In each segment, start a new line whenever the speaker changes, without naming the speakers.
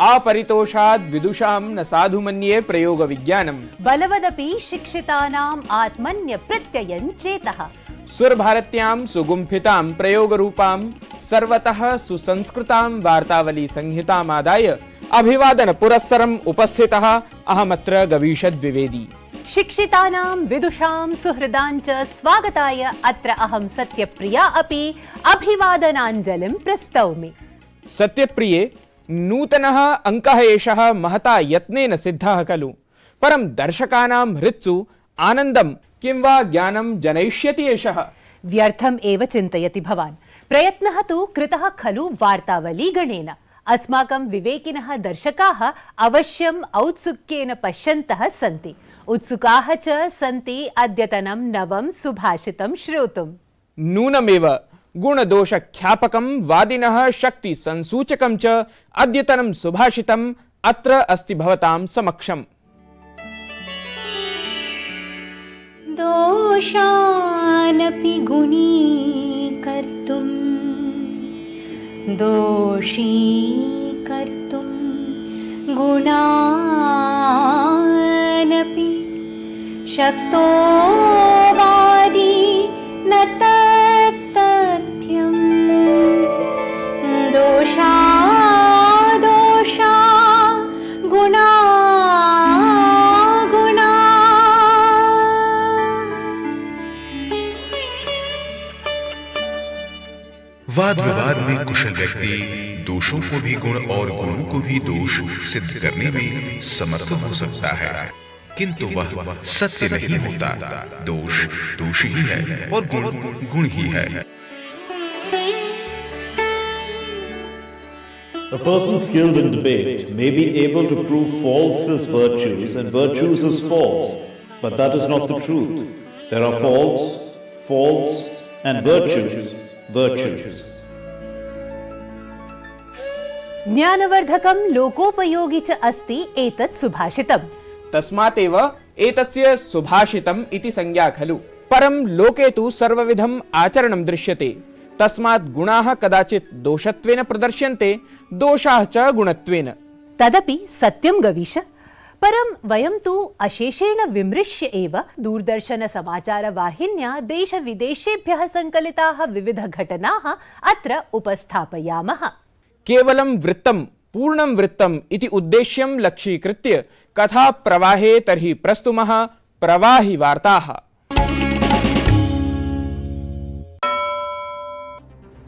आपरितोषाद् विदुषां न साधु मन्ये प्रयोग विज्ञानम्
बलवदपि शिक्षितानाम् आत्मन्य प्रत्ययं चेतः।
सुरभारत्यां सुगुम्फितां प्रयोगरूपां सर्वतः सुसंस्कृतां वार्तावली संहितामादाय अभिवादन पुरस्सरम् उपस्थितः अहमत्र गवीषद्विवेदी।
शिक्षितानां विदुषां सुहृदाञ्च स्वागताय अत्र अहं सत्यप्रिया अपि अभिवादनाञ्जलिं प्रस्तौमि।
सत्यप्रिये, नूतनः अङ्कः एषः महता यत्नेन सिद्धः खलु, परं दर्शकानां हृत्सु आनन्दं किं वा ज्ञानं जनयिष्यति एषः?
व्यर्थम् एव चिन्तयति भवान्। प्रयत्नः तु कृतः खलु वार्तावली गणेन। अस्माकं विवेकिनः दर्शकाः अवश्यम् औत्सुक्येन पश्यन्तः सन्ति, उत्सुकाः च सन्ति अद्यतनं नवं सुभाषितं श्रोतुम्।
नूनमेव गुणदोषख्यापकं वादिनः शक्ति संसूचकं च अद्यतनं सुभाषितम् अत्र अस्ति भवतां समक्षम्।
दोषानपि गुणीकर्तुं दोषीकर्तुं गुणानपि शक्तो वादी न तत्तथ्यम्। दोषा गुणा
वाद विवाद में कुशल व्यक्ति दोषों को भी गुण और गुणों को भी दोष सिद्ध करने में समर्थ हो सकता है, किंतु वह सत्य नहीं होता। दोष दोष ही है और गुण गुण ही है।
A person skilled in debate may be able to prove false as virtues and virtues as false, but that is not the truth. There are false, and virtues.
ज्ञानवर्धकं लोकोपयोगी च अस्ति एतत् सुभाषितम्।
तस्मात् एव एतस्य सुभाषितम् इति संज्ञा खलु। परं लोके तु सर्वविधम् आचरणं दृश्यते, तस्मात् गुणाः कदाचित् दोषत्वेन प्रदर्श्यन्ते, दोषाः च गुणत्वेन।
तदपि सत्यं गवीश। परं वयं तु अशेषेण विमृश्य एव दूरदर्शन समाचारवाहिन्या देशविदेशेभ्यः सङ्कलिताः विविधघटनाः अत्र उपस्थापयामः।
केवलं वृत्तं पूर्णं वृत्तम् इति उद्देश्यं लक्ष्यीकृत्य कथा प्रवाहे तर्हि प्रस्तुमः प्रवाहि वार्ताः।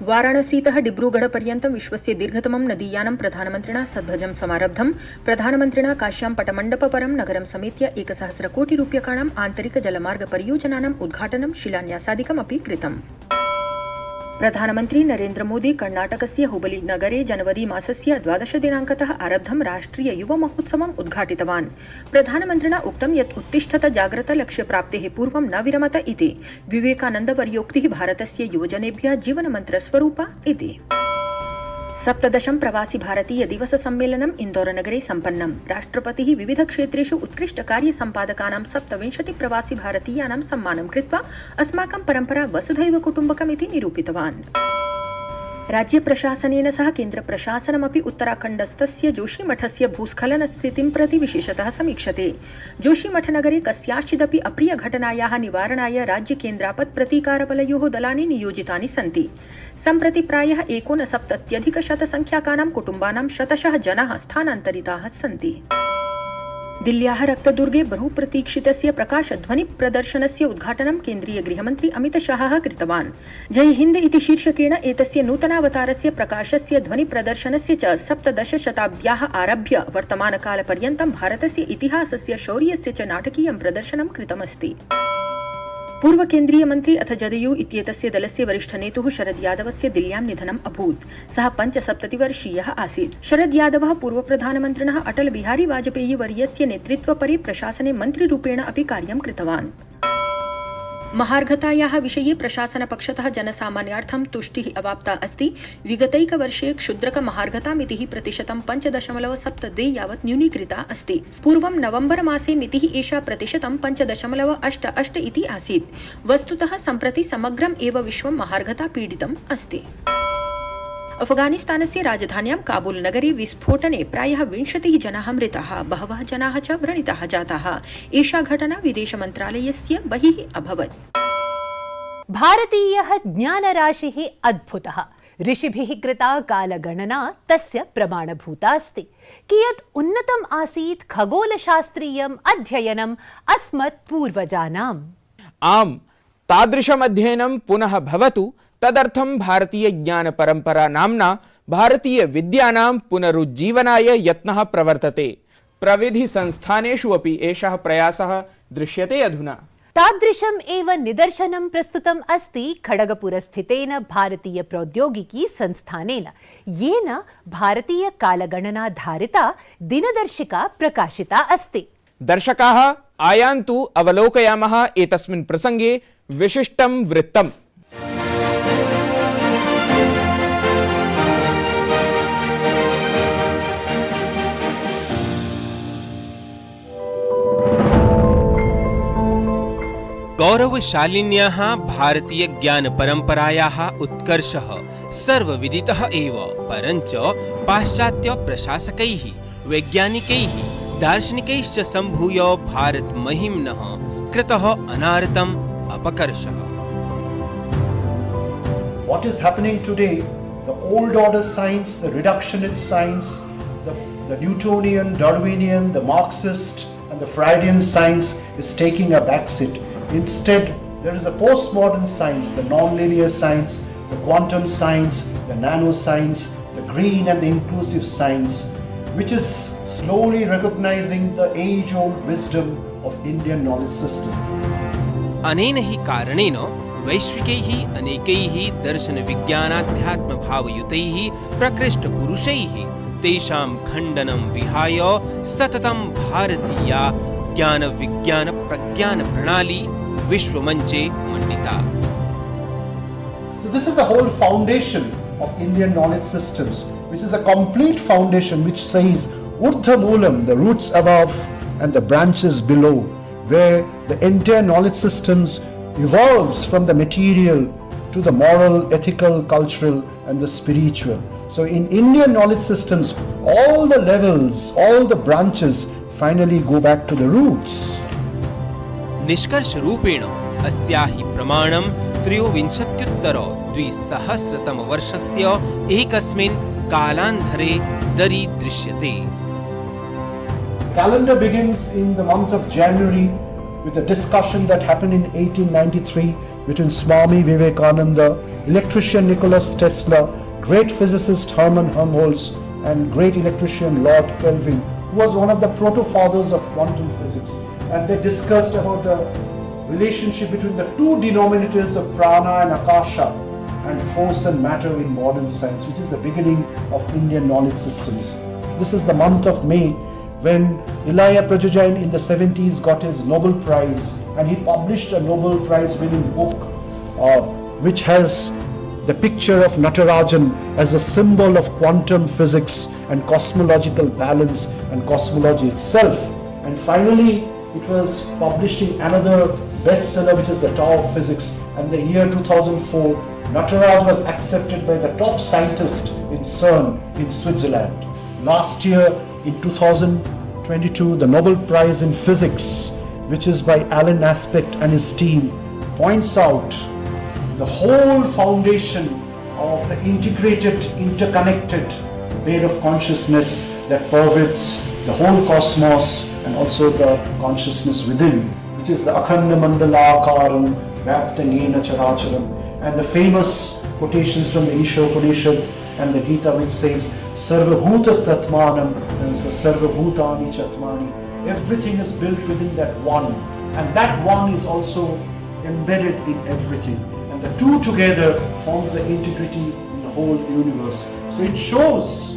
वाराणसीतः डिब्रूगढ़पर्यन्तं विश्वस्य दीर्घतमं नदीयानं प्रधानमन्त्रिणा सद्भजं समारब्धम्। प्रधानमन्त्रिणा काश्यां पटमण्डपपरं नगरं समेत्य 1,000 कोटि रूप्यकाणाम् आन्तरिक जलमार्ग परियोजनानाम् उद्घाटनं शिलान्यासादिकमपि कृतम्। प्रधानमन्त्री नरेन्द्र मोदी कर्णाटकस्य हुबली नगरे जनवरी मासस्य 12 दिनाङ्कतः आरब्धं राष्ट्रिय युव महोत्सवम् उद्घाटितवान्। प्रधानमन्त्रिणा उक्तं यत् उत्तिष्ठत जाग्रत लक्ष्यप्राप्तेः पूर्वं न विरमत इति। विवेकानन्दवर्योक्तिः भारतस्य युवजनेभ्यः जीवनमन्त्रस्वरूपा इति। 17 प्रवासी भारतीय दिवस सम्मेलनम् इन्दौरनगरे सम्पन्नम्। राष्ट्रपतिः विविध क्षेत्रेषु उत्कृष्ट कार्यसम्पादकानां 27 प्रवासी भारतीयानां सम्मानं कृत्वा अस्माकं परम्परा वसुधैव कुटुम्बकम् इति निरूपितवान्। राज्य प्रशासनेन सह केन्द्र प्रशासनमपि उत्तराखण्डस्थस्य जोशीमठस्य भूस्खलनस्थितिं प्रति विशेषतः समीक्षते। जोशीमठनगरे कस्याश्चिदपि अप्रियघटनायाः निवारणाय राज्य केन्द्रापत् प्रतीकारबलयोः दलानि नियोजितानि सन्ति। सम्प्रति प्रायः 69,100 संख्याकानां कुटुम्बानां शतशः जनाः स्थानान्तरिताः सन्ति। दिल्ल्याः रक्तदुर्गे बहुप्रतीक्षितस्य प्रकाशध्वनि प्रदर्शनस्य उद्घाटनं केन्द्रीय गृहमन्त्री अमितशाहः कृतवान्। जय हिन्द इति शीर्षकेण एतस्य नूतनावतारस्य प्रकाशस्य ध्वनि प्रदर्शनस्य च 17 शताब्द्याः आरभ्य वर्तमानकालपर्यन्तं भारतस्य इतिहासस्य शौर्यस्य च नाटकीयं प्रदर्शनं कृतमस्ति। पूर्व केन्द्रीय मन्त्री अथ जदयू इत्येतस्य दलस्य वरिष्ठनेतुः शरद यादवस्य दिल्ल्यां निधनम् अभूत्। सः 75 वर्षीयः आसीत्। शरद यादवः पूर्वप्रधानमन्त्रिणः अटल बिहारी वाजपेयी वर्यस्य नेतृत्वपरे प्रशासने मन्त्रिरूपेण अपि कार्यं कृतवान्। महार्घतायाः विषये प्रशासनपक्षतः जनसामान्यार्थं तुष्टिः अवाप्ता अस्ति। विगतैकवर्षे क्षुद्रक महार्घतामितिः प्रतिशतं 5.72 यावत् न्यूनीकृता अस्ति। पूर्वं नवम्बर मासे मितिः एषा प्रतिशतं 5.88 इति आसीत्। वस्तुतः सम्प्रति समग्रम् एव विश्वं महार्घता पीडितम् अस्ति। अफगानिस्तानस्य राजधान्यां काबुल नगरे विस्फोटने प्रायः 20 जनाः मृताः, बहवः जनाः च व्रणिताः जाताः। एषा घटना विदेशमन्त्रालयस्य बहिः अभवत्।
भारतीयः ज्ञानराशिः अद्भुतः। ऋषिभिः कृता कालगणना तस्य प्रमाणभूता अस्ति। कियत् उन्नतम् आसीत् खगोलशास्त्रीयम् अध्ययनम् अस्मत् पूर्वजानाम्।
आम्, तादृशम् अध्ययनं पुनः भवतु। तदर्थं भारतीय ज्ञान परंपरा नाम्ना भारतीय विद्यानां पुनरुज्जीवनाय यत्नः प्रवर्तते। प्रविधि संस्थानेषु अपि एषः प्रयासः दृश्यते अधुना।
तादृशम् एव निदर्शनं प्रस्तुतम् अस्ति खडगपुरस्थितेन भारतीय प्रौद्योगिकी संस्थानेन, येन भारतीय कालगणनाधारिता दिनदर्शिका प्रकाशिता अस्ति।
दर्शकाः आयान्तु अवलोकयामः एतस्मिन् प्रसंगे विशिष्टं वृत्तम्।
गौरवशालिन्याः भारतीय ज्ञान परंपरायाः उत्कर्षः सर्वविदितः एव, परञ्च पाश्चात्य प्रशासकैः, वैज्ञानिकैः, दार्शनिकैश्च सम्भूय भारत महिम्नः कृतः अनारतम् अपकर्षः।
What is happening today, the old order science, the reductionist science, the Newtonian, Darwinian, the Marxist and the Freudian science is taking a backseat. Instead, there is a postmodern science, the non-linear science, the quantum science, the nanoscience, the green and the inclusive science, which is slowly recognizing the age-old wisdom of Indian knowledge system.
अनेन हि कारणेन वैश्विकैः अनेकैः दर्शन विज्ञानाध्यात्म भावयुतैः प्रकृष्ट पुरुषैः तेषां खण्डनं विहाय सततं भारतीया ज्ञान विज्ञान प्रज्ञान प्रणाली विश्वमंचे मंडिता।
So this is the whole foundation of Indian knowledge systems, which is a complete foundation which says Urdhva Moolam, the roots above and the branches below, where the entire knowledge systems evolves from the material to the moral, ethical, cultural and the spiritual. So in Indian knowledge systems, all the levels, all the branches finally go back to the roots.
निष्कर्ष रूपेण अस्याहि प्रमाणं 23-द्विसहस्रतम वर्षस्य एकस्मिन् कालान्धरे दरी दृश्यते।
Calendar begins in the month of January with a discussion that happened in 1893 between Swami Vivekananda, electrician Nicholas Tesla, great physicist Hermann Helmholtz and great electrician Lord Kelvin, who was one of the proto-fathers of quantum physics. And they discussed about the relationship between the two denominators of prana and akasha and force and matter in modern science, which is the beginning of Indian knowledge systems. This is the month of May when Elia Prajajain in the 70s got his Nobel Prize, and he published a Nobel Prize winning book which has the picture of Natarajan as a symbol of quantum physics and cosmological balance and cosmology itself. And finally, it was published in another bestseller, which is the Tao of Physics. And the year 2004, Nataraj was accepted by the top scientist in CERN in Switzerland. Last year, in 2022, the Nobel Prize in Physics, which is by Alan Aspect and his team, points out the whole foundation of the integrated, interconnected bed of consciousness that pervades the whole cosmos and also the consciousness within, which is the Akhanda Mandala Akaram Vyaptangena Characharam, and the famous quotations from the Isha Upanishad and the Gita, which says Sarvabhutas Tatmanam and Sarvabhutani Chatmani. Everything is built within that one, and that one is also embedded in everything. And the two together forms the integrity in the whole universe. So it shows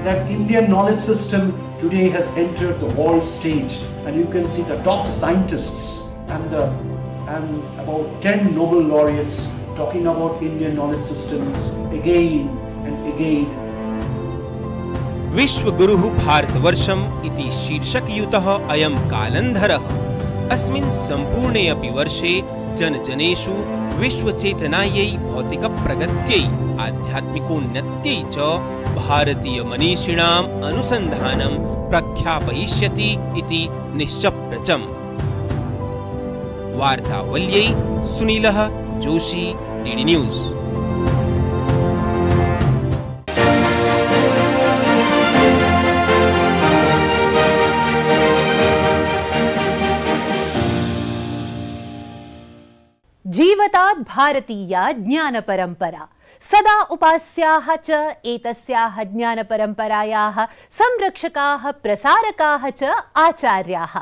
that Indian knowledge system today has entered the world stage, and you can see the top scientists and about 10 Nobel laureates talking about Indian knowledge systems again and again.
विश्वगुरुः भारतवर्षम् इति शीर्षकयुतः अयं कालन्धरः अस्मिन् सम्पूर्णे अपि वर्षे जनजनेषु विश्वचेतनायै भौतिकप्रगत्यै आध्यात्मिकोन्नत्यै च भारतीयमनीषिणाम् अनुसन्धानं प्रख्यापयिष्यति इति निश्चप्रचम्। वार्तावल्यै सुनीलः Joshi, DD news.
जीवतात् भारतीया ज्ञानपरम्परा सदा उपास्याः च एतस्याः ज्ञानपरम्परायाः संरक्षकाः प्रसारकाः च आचार्याः।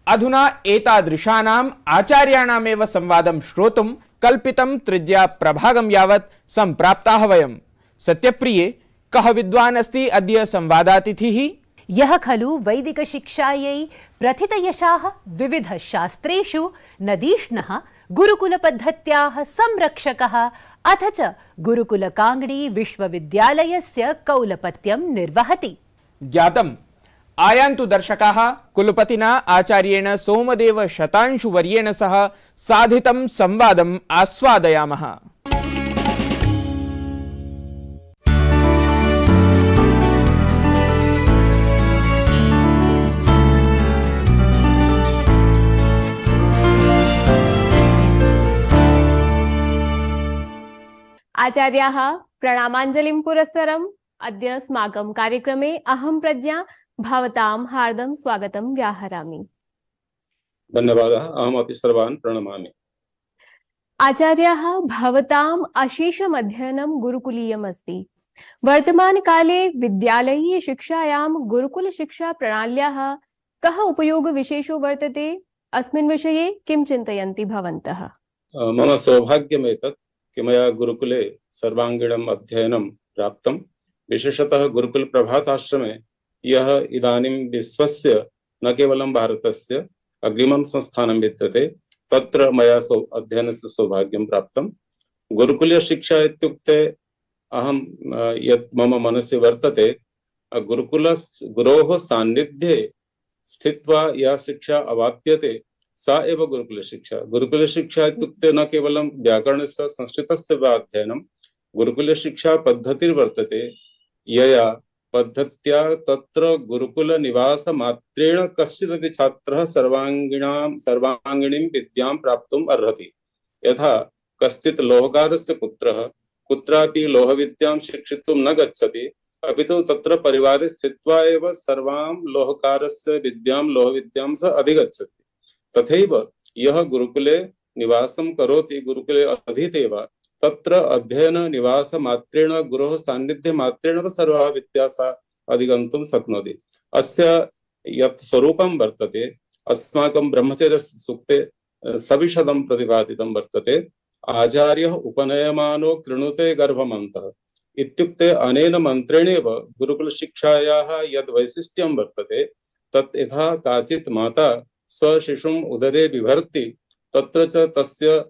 अधुना एतादृशानाम् आचार्याणामेव संवादं श्रोतुं कल्पितं त्रिज्या प्रभागं यावत् सम्प्राप्ताः वयम्। सत्यप्रिये, कः विद्वान् अस्ति अद्य संवादातिथिः?
यः खलु वैदिकशिक्षायै प्रथितयशाः विविधशास्त्रेषु नदीष्णः गुरुकुलपद्धत्याः संरक्षकः अथ च गुरुकुलकाङ्गडी विश्वविद्यालयस्य कौलपत्यं निर्वहति।
ज्ञातम्। आयान्तु दर्शकाः, कुलपतिना आचार्येण सोमदेव शतांशुवर्येण सह साधितं संवादम् आस्वादयामः।
आचार्याः प्रणामाञ्जलिं पुरस्सरम् अद्य अस्माकं कार्यक्रमे अहं प्रज्ञा भवतां हार्दं स्वागतं व्याहरामि।
धन्यवादः। अहमपि सर्वान् प्रणमामि।
आचार्याः, भवताम् अशेषम् अध्ययनं गुरुकुलीयम् अस्ति। वर्तमानकाले विद्यालयीय शिक्षायां गुरुकुलशिक्षा प्रणाल्याः कः उपयोगविशेषो वर्तते? अस्मिन् विषये किं चिन्तयन्ति भवन्तः?
मम सौभाग्यमेतत् कि मया गुरुकुले सर्वाङ्गीणम् अध्ययनं प्राप्तं। विशेषतः गुरुकुल प्रभाताश्रमे, यः इदानीं विश्वस्य न केवलं भारतस्य अग्रिमं संस्थानं विद्यते, तत्र मया अध्ययनस्य सौभाग्यं प्राप्तं। गुरुकुलशिक्षा इत्युक्ते अहं यत् मम मनसि वर्तते, गुरोः सान्निध्ये स्थित्वा या शिक्षा अवाप्यते सा एव गुरुकुलशिक्षा। गुरुकुलशिक्षा इत्युक्ते न केवलं व्याकरणस्य संस्कृतस्य वा अध्ययनं, गुरुकुलशिक्षा पद्धतिर्वर्तते, यया पद्धत्या तत्र गुरुकुलनिवासमात्रेण कश्चिदपि छात्रः सर्वाङ्गिणीं विद्यां प्राप्तुम् अर्हति। यथा कश्चित् लोहकारस्य पुत्रः कुत्रापि लोहविद्यां शिक्षितुं न गच्छति, अपि तु तत्र परिवारे स्थित्वा एव सर्वां लोहकारस्य विद्यां लोहविद्यां सः अधिगच्छति। तथैव यः गुरुकुले निवासं करोति, गुरुकुले अधीते वा, तत्र अध्ययन निवास मात्रेण गुरोः सान्निध्य मात्रेण सर्वाः विद्याः सा अधिगन्तुं शक्नोति। अस्य यत् स्वरूपं वर्तते, अस्माकं ब्रह्मचर्यसूक्ते सविशदं प्रतिपादितं वर्तते। आचार्यः उपनयमानो कृणुते गर्भमन्तः इत्युक्ते अनेन मन्त्रेणेव गुरुकुलशिक्षायाः यद् वैशिष्ट्यं वर्तते, तत् यथा काचित् माता स्वशिशुम् उदरे बिभर्ति, तत्र च तस्य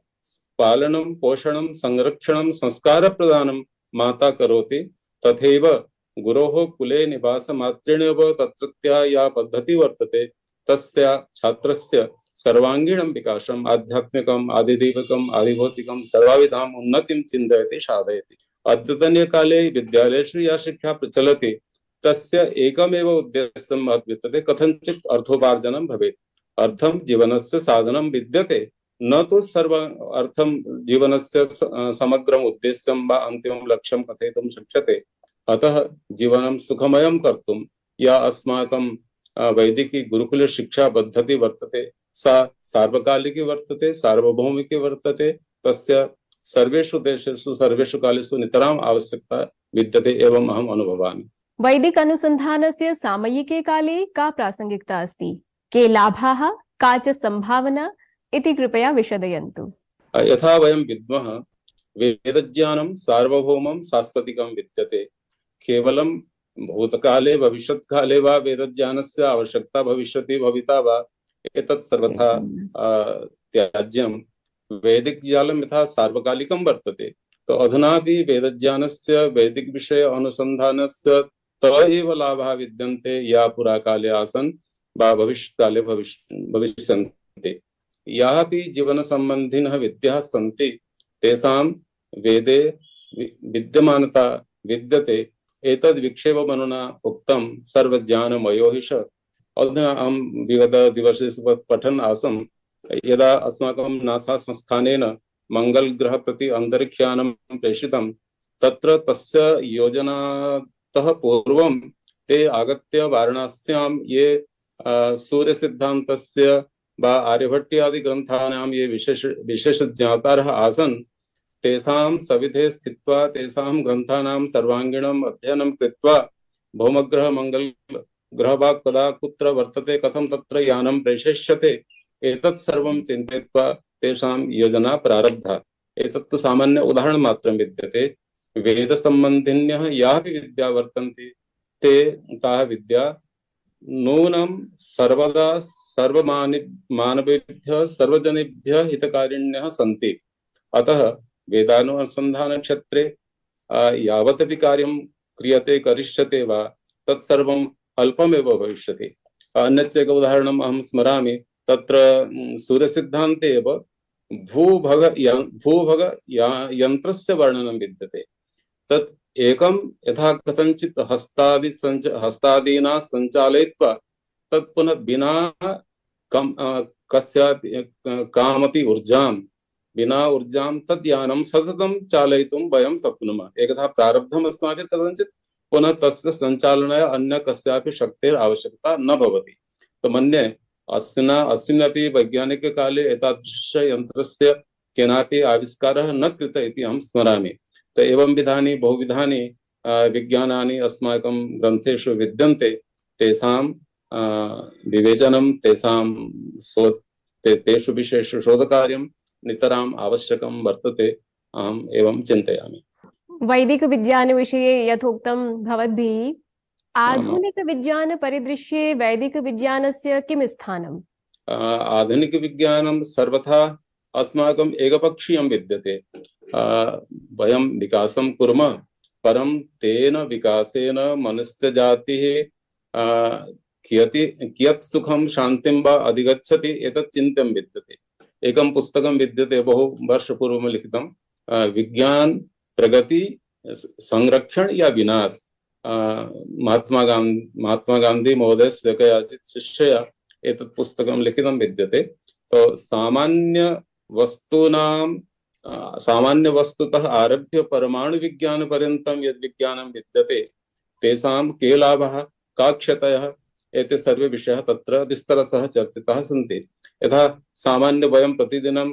पालनं पोषणं संरक्षणं संस्कारप्रदानं माता करोति, तथैव गुरोः कुले निवासमात्रेणैव तत्रत्या या पद्धति वर्तते, तस्य छात्रस्य सर्वाङ्गीणं विकासम् आध्यात्मिकम् आदिदैविकम् आदिभौतिकं सर्वाविधाम् उन्नतिं चिन्तयति साधयति। अद्यतनीयकाले विद्यालयेषु या शिक्षा प्रचलति, तस्य एकमेव उद्देश्यं विद्यते, कथञ्चित् अर्थोपार्जनं भवेत्। अर्थं जीवनस्य साधनं विद्यते, न तु सर्व अर्थं जीवनस्य समग्रम् उद्देश्यं वा अन्तिमं लक्ष्यं कथयितुं शक्यते। अतः जीवनं सुखमयं कर्तुं या अस्माकं वैदिकी गुरुकुल शिक्षा पद्धति वर्तते, सा सार्वकालिकी वर्तते, सार्वभौमिकी वर्तते। तस्य सर्वेषु देशेषु सर्वेषु कालेषु नितराम् आवश्यकता विद्यते एवं अहम् अनुभवामि।
वैदिक अनुसन्धानस्य सामयिके काले का प्रासंगिकता अस्ति? के लाभाः, का च संभावना इति कृपया विशदयन्तु।
यथा वयं विद्मः, वेदज्ञानं सार्वभौमं शाश्वतिकं विद्यते। केवलं भूतकाले भविष्यत्काले वा वेदज्ञानस्य आवश्यकता भविष्यति भविता वा, एतत् सर्वथा त्याज्यं। वैदिकज्ञानं यथा सार्वकालिकं वर्तते, तो अधुनापि वेदज्ञानस्य वैदिक विषय अनुसन्धानस्य त एव लाभाः विद्यन्ते, या पुराकाले आसन् वा भविष्यत्काले भविष्यन्ति। यापि जीवनसम्बन्धिनः विद्याः सन्ति तेषां वेदे विद्यमानता विद्यते। एतद् विक्षेपमनुना उक्तं सर्वज्ञानमयो हि स। अधुना अहं विगतदिवसेषु पठन् आसम्, यदा अस्माकं नासा संस्थानेन मंगलग्रह प्रति अंतरिक्षयानं प्रेषितं, तत्र तस्य योजनातः पूर्वं ते आगत्य वाराणस्यां ये सूर्यसिद्धान्तस्य वा आर्यभट्ट्यादि ग्रन्थानां ये विशेषज्ञातारः आसन्, तेषां सविधे स्थित्वा तेषां ग्रन्थानां सर्वाङ्गीणम् अध्ययनं कृत्वा भौमग्रह मंगल ग्रह वा कदा कुत्र वर्तते, कथं तत्र यानं प्रेषयिष्यते, एतत् सर्वं चिन्तयित्वा तेषां योजना प्रारब्धा। एतत्तु सामान्य उदाहरणमात्रं विद्यते। वेदसम्बन्धिन्यः यापि विद्या वर्तन्ते ते ताः विद्या नूनं सर्वदा सर्वमानवेभ्यः सर्वजनेभ्यः हितकारिण्यः सन्ति। अतः वेदानुसन्धानक्षेत्रे यावदपि कार्यं क्रियते करिष्यते वा तत्सर्वम् अल्पमेव भविष्यति। अन्यच्च एक उदाहरणम् अहं स्मरामि। तत्र सूर्यसिद्धान्ते एव भूभग यन्त्रस्य वर्णनं विद्यते। तत् एकं यथा कथञ्चित् हस्तादीना सञ्चालयित्वा तत् पुनः विना कस्यापि कामपि ऊर्जां विना ऊर्जां तद् यानं सततं चालयितुं वयं शक्नुमः। एकदा प्रारब्धम् अस्माभिः कथञ्चित् पुनः तस्य सञ्चालनाय अन्य कस्यापि शक्तेः आवश्यकता न भवति। तो मन्ये अस्मिन्नपि वैज्ञानिककाले एतादृशस्य यन्त्रस्य केनापि आविष्कारः न कृतः इति अहं स्मरामि। तो एवं विधानि बहुविधानि विज्ञानानि अस्माकं ग्रन्थेषु विद्यन्ते। तेषां विवेचनं तेषु विषयेषु शोधकार्यं नितराम् आवश्यकं वर्तते, अहम् एवं चिन्तयामि।
वैदिक विज्ञान विषये यथोक्तं भवद्भिः, आधुनिक विज्ञान परिदृश्ये वैदिक विज्ञानस्य किं स्थानम्?
आधुनिक विज्ञानं सर्वथा अस्माकम् एकपक्षीयं विद्यते। वयं विकासं कुर्मः, परं तेन विकासेन मनुष्यजातिः कियत् सुखं शान्तिं वा अधिगच्छति एतत् चिन्त्यं विद्यते। एकं पुस्तकं विद्यते बहु वर्षपूर्वं लिखितं, विज्ञान प्रगति संरक्षण या विनाश। महात्मा गांधी महोदयस्य कयाचित् शिष्यया एतत् पुस्तकं लिखितं विद्यते। तो सामान्य वस्तुतः आरभ्य परमाणु विज्ञान पर्यन्तं यद् विज्ञानं विद्यते तेषां के लाभाः का क्षतयः एते सर्वे विषयाः तत्र विस्तरशः चर्चिताः सन्ति। यथा सामान्य वयं प्रतिदिनं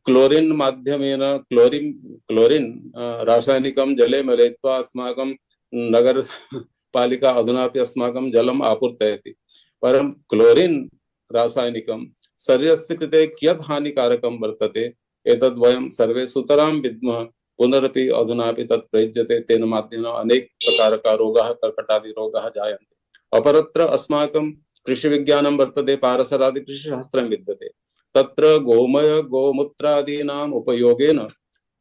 क्लोरीन माध्यमेन क्लोरीन रासायनिकं जले मेलयित्वा अस्माकं नगर पालिका अधुनापि अस्माकं जलम् आपूर्तयति। परं क्लोरीन रासायनिकं शरीरस्य कृते कियत् हानिकारकं वर्तते एतद् वयं सर्वे सुतरां विद्मः। पुनरपि अधुनापि तत् प्रयुज्यते। तेन माध्यमेन अनेक प्रकारकाः रोगाः, कर्कटादि रोगाः जायन्ते। अपरत्र अस्माकं कृषिविज्ञानं वर्तते, पारसरादि कृषिशास्त्रं विद्यते। तत्र गोमय गोमूत्रादीनाम् उपयोगेन,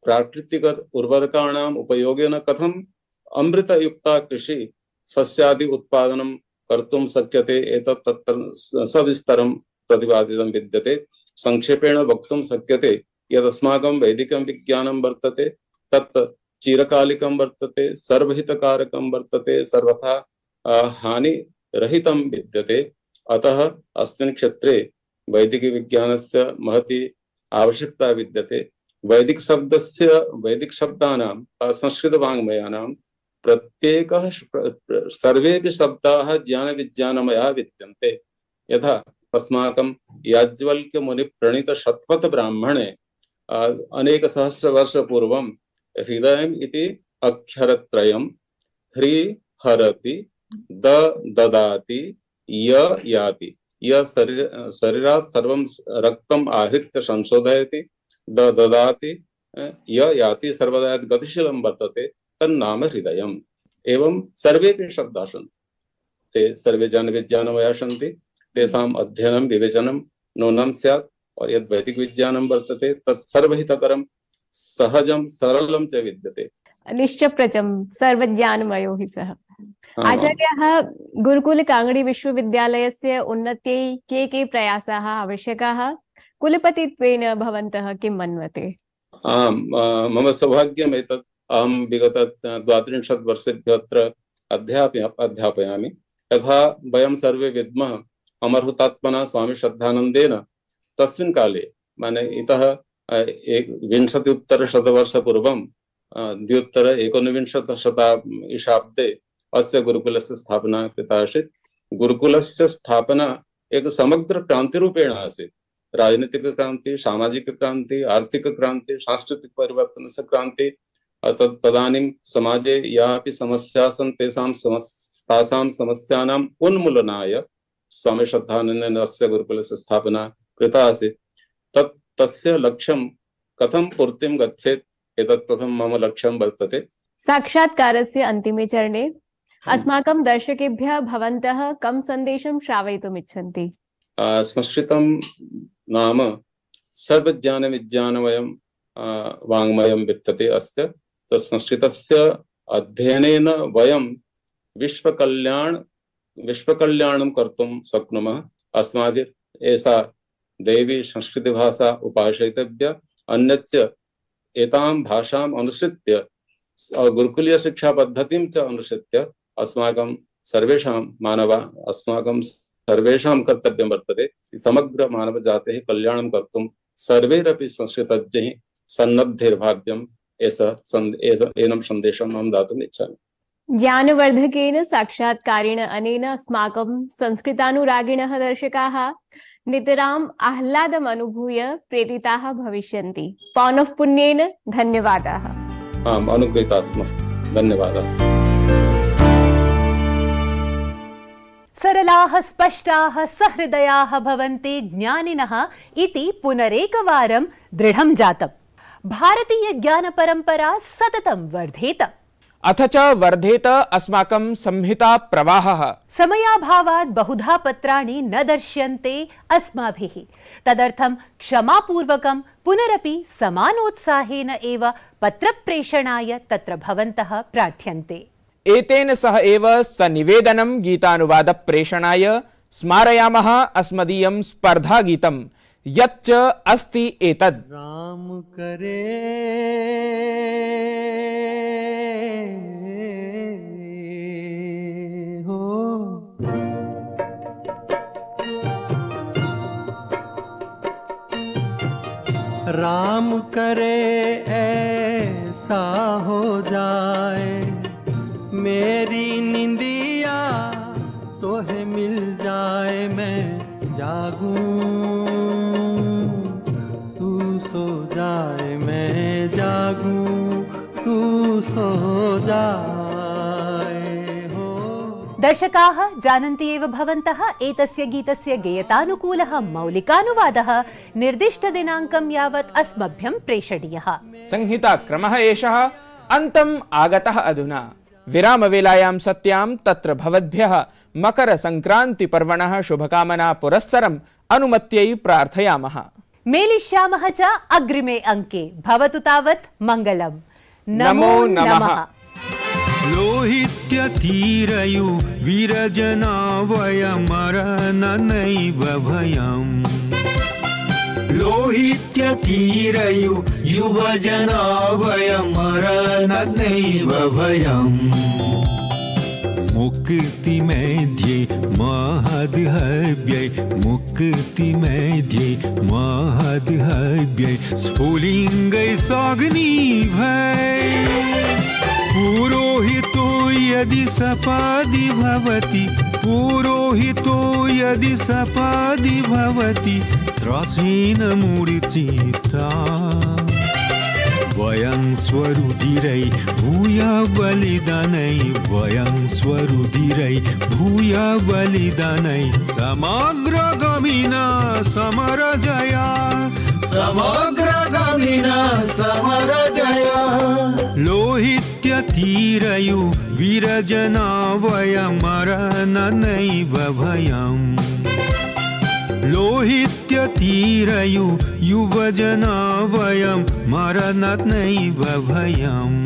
प्राकृतिक उर्वरकाणाम् उपयोगेन कथम् अमृतयुक्ता कृषि सस्यादि उत्पादनं कर्तुं शक्यते एतत् तत्र सविस्तरं प्रतिपादितं विद्यते। संक्षेपेण वक्तुं शक्यते यदस्माकं वैदिकं विज्ञानं वर्तते तत् चिरकालिकं वर्तते, सर्वहितकारकं वर्तते, सर्वथा हानिरहितं विद्यते। अतः अस्मिन् क्षेत्रे वैदिक विज्ञानस्य महती आवश्यकता विद्यते। वैदिक शब्दानां संस्कृत वाङ्मयानां प्रत्येकः सर्वेपि शब्दाः ज्ञान विज्ञानमयाः विद्यन्ते। यथा अस्माकं याज्ञवल्क्य मुनि प्रणीत शतपथ ब्राह्मणे अनेक सहस्र वर्ष पूर्वं हृदयम् इति अक्षरत्रयं ह्री हरति द ददाति य याति। यह शरीरात् सर्वं रक्तम् आहृत्य संशोधयति, द ददाति य याति सर्वदा यत् गतिशीलं वर्तते तन्नाम हृदयम्। एवं सर्वेपि शब्दाः सन्ति, ते सर्वे ज्ञानविज्ञानमयाः सन्ति। तेषाम् अध्ययनं विवेचनं नूनं स्यात्। और यद् वैदिक विज्ञानं वर्तते तत् सर्वहितकरं सहजं सरलं च विद्यते।
निश्चप्रचं सर्वज्ञानमयो हि सः। आचार्याः, गुरुकुल काङ्गडी विश्वविद्यालयस्य उन्नत्यै के प्रयासाः आवश्यकाः? कुलपतित्वेन भवन्तः किं मन्वते?
मम सौभाग्यम् एतत्। अहं विगत 32 वर्षेभ्यः अत्र अध्यापयामि। यथा वयं सर्वे विद्मः अमरहुतात्मना स्वामी श्रद्धानन्देन तस्मिन् काले माने इतः 21-शतवर्षपूर्वं 1919 अस्य गुरुकुलस्य स्थापना कृता आसीत्। गुरुकुलस्य स्थापना एक समग्र क्रान्तिरूपेण आसीत्। राजनीतिक क्रांति, सामाजिक क्रांति, आर्थिक क्रांति, सांस्कृतिक परिवर्तनस्य क्रांति। तदानीं समाजे यापि समस्याः सन् तासां समस्यानाम् उन्मूलनाय स्वामी श्रद्धानन्देन अस्य गुरुकुलस्य स्थापना कृता आसीत्। तस्य लक्ष्यं कथं पूर्तिं गच्छेत् एतत् प्रथमं मम लक्ष्यं वर्तते।
साक्षात्कारस्य अन्तिमे चरणे अस्माकं दर्शकेभ्यः भवन्तः कं सन्देशं श्रावयितुम् इच्छन्ति?
संस्कृतं नाम सर्वज्ञानविज्ञानमयं वाङ्मयं विद्यते अस्य। संस्कृतस्य अध्ययनेन वयं विश्वकल्याणं कर्तुं शक्नुमः। अस्माभिः एषा दैवी संस्कृतभाषा उपासयितव्या। अन्यच्च एतां भाषाम् अनुसृत्य गुरुकुलीय शिक्षा पद्धतिं च अनुसृत्य अस्माकं सर्वेषां कर्तव्यं वर्तते। समग्र मानवजातेः कल्याणं कर्तुं सर्वैरपि संस्कृतज्ञैः सन्नद्धैर्भाव्यम् एनं सन्देशम् अहं दातुम् इच्छामि।
ज्ञानवर्धकेन साक्षात्कारेण अनेन अस्माकं संस्कृतानुरागिणः दर्शकाः नितराम् आह्लादम् अनुभूय प्रेरिताः भविष्यन्ति। पौनःपुन्येन धन्यवादाः।
आम्, अनुग्रहीताः स्मः। धन्यवादाः।
सरलाः स्पष्टाः सहृदयाः भवन्ति ज्ञानिनः इति पुनरेकवारं दृढं जातम्। भारतीय ज्ञान परंपरा सततं वर्धेत।
अथ च वर्धेत अस्माकं संहिता प्रवाहः।
समयाभावात् बहुधा पत्राणि न दर्श्यन्ते अस्माभिः। तदर्थं क्षमापूर्वकं पुनरपि समानोत्साहेन एव पत्रप्रेषणाय तत्र भवन्तः प्रार्थ्यन्ते।
एतेन सह एव सनिवेदनं गीतानुवादप्रेषणाय स्मारयामः अस्मदीयं स्पर्धागीतं यच्च अस्ति एतद्।
राम करे हो राम करे ऐसा हो जाए मेरी निंदिया तोहे मिल जाए मैं जागूं तू सो जाए मैं जागूं तू सो जाए हो।
दर्शकाः जानन्ति एव भवन्तः एतस्य गीतस्य गेयतानुकूलः मौलिकानुवादः निर्दिष्टदिनाङ्कं यावत् अस्मभ्यं प्रेषणीयः।
संहिताक्रमः एषः अन्तम् आगतः। अधुना विरामवेलायां सत्यां तत्र भवद्भ्यः मकर संक्रांति पर्वणः शुभकामना पुरस्सरम् अनुमत्यै प्रार्थयामः।
मेलिष्यामः च अग्रिमे अंके। भवतु तावत् मङ्गलम्।
नमो नमः।
लोहित्यतीरयु विरजना वयमरननैव भयम् लोहित्यतीरयु युवजना वयमरननैव भयम् मुक्ति मेध्ये महद्हव्यै मुक्ति मेध्ये महद्हव्यै स्फुलिङ्गै साग्निभै पुरोहितो यदि सपादि भवति पुरोहितो यदि सपादि भवति त्रासेन मूर्छिता वयं स्वरुधिरै भूया बलिदानै वयं स्वरुधिरै भूया बलिदानै समग्रगामिना समरजया समग्रगामिना समरजया लोहित्यतीरयु विरजना वयमरननैव भयम् लोहित्यतीरयु युवजना वयं मरननैव भयम्।